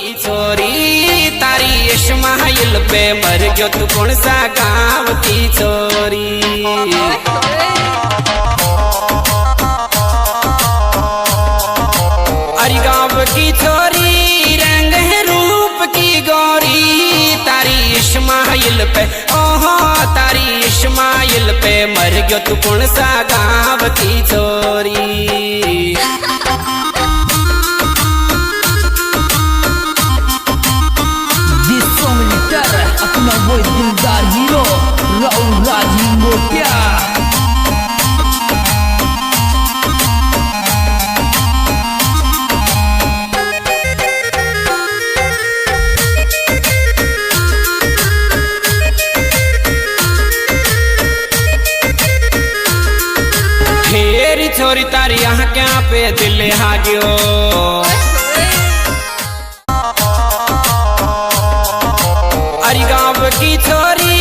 की छोरी तारी इस्माइल पे मर गयो तू कौन सा गाँव की छोरी। अरे गाँव की छोरी रंग है रूप की गोरी तारी इस्माइल पे ओहो तारी इस्माइल पे मर गयो तू कौन सा गाँव की छोरी। अपना वो दिलदार हीरो राहुल राजी मोटिया। फेरी छोरी तारी यहाँ क्या पे दिल आ गयो। अरे गाँव की छोरी